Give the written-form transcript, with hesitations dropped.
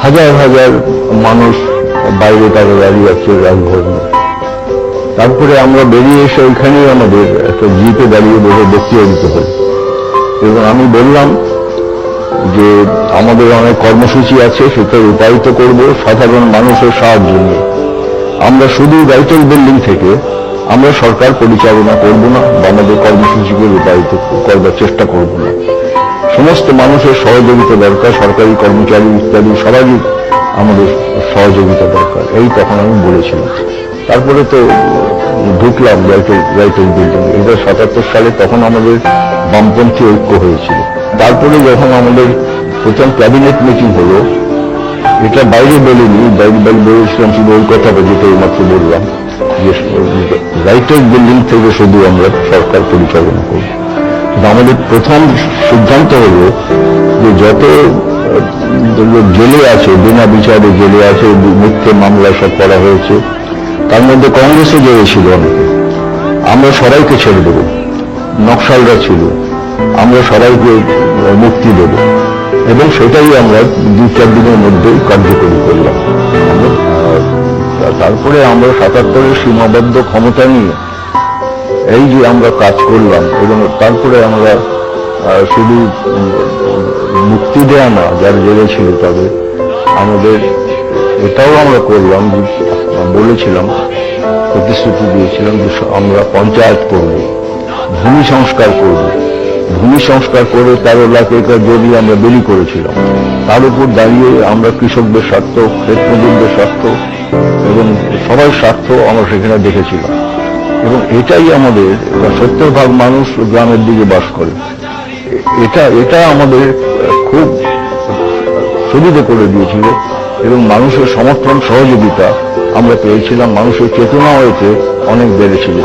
হাজার হাজার মানুষ বাইরে তারা দাঁড়িয়ে আছে রাজভবনে। তারপরে আমরা বেরিয়ে এসে ওইখানেই আমাদের একটা জিপে দাঁড়িয়ে বসে বক্তৃতা দিতে হয়। এবং আমি বললাম যে আমাদের অনেক কর্মসূচি আছে, সেটা রূপায়িত করব সাধারণ মানুষের সাহায্য নিয়ে। আমরা শুধু রাইটার্স বিল্ডিং থেকে আমরা সরকার পরিচালনা করব না বা আমাদের কর্মসূচিকে রূপায়িত করবার চেষ্টা করব না। সমস্ত মানুষের সহযোগিতা দরকার, সরকারি কর্মচারী ইত্যাদি সবারই আমাদের সহযোগিতা দরকার, এই তখন আমি বলেছিলাম। তারপরে তো ঢুকলাম রাইটার্স বিল্ডিং, এটা 77 সালে, তখন আমাদের বামপন্থী ঐক্য হয়েছিল। তারপরে যখন আমাদের প্রথম ক্যাবিনেট মিটিং হলো, এটা বাইরে বলিনি, বাইরে বলেছিলাম শুধু ওই কথাটা যেটা এইমাত্র বললাম, যে রাইটার্স বিল্ডিং থেকে শুধু আমরা সরকার পরিচালনা করব। আমাদের প্রথম সিদ্ধান্ত হলো যে যত জেলে আছে, বিনা বিচারে জেলে আছে, মিথ্যে মামলা সব করা হয়েছে, তার মধ্যে কংগ্রেসে জেলে ছিল অনেকে, আমরা সবাইকে ছেড়ে দেব। নকশালরা ছিল, আমরা সবাইকে মুক্তি দেব। এবং সেটাই আমরা 2-4 দিনের মধ্যেই কার্যকরী করলাম। তারপরে আমরা 77-এর সীমাবদ্ধ ক্ষমতা নিয়ে এই যে আমরা কাজ করলাম, এবং তারপরে আমরা শুধু মুক্তি দেয়া না, যারা জেলে ছিল তাদের, আমাদের এটাও আমরা করলাম, বলেছিলাম, প্রতিশ্রুতি দিয়েছিলাম যে আমরা পঞ্চায়েত করব, ভূমি সংস্কার করব। ভূমি সংস্কার করে 13 লাখ একর জমি আমরা বিলি করেছিলাম। তার উপর দাঁড়িয়ে আমরা কৃষকদের স্বার্থ, ক্ষেত মজুরদের স্বার্থ এবং সবার স্বার্থ আমরা সেখানে দেখেছিলাম। এবং এটাই আমাদের 70% মানুষ গ্রামের দিকে বাস করে, এটা আমাদের খুব সুবিধা করে দিয়েছিল। এবং মানুষের সমর্থন সহযোগিতা আমরা পেয়েছিলাম, মানুষের চেতনাও এতে অনেক বেড়েছিল।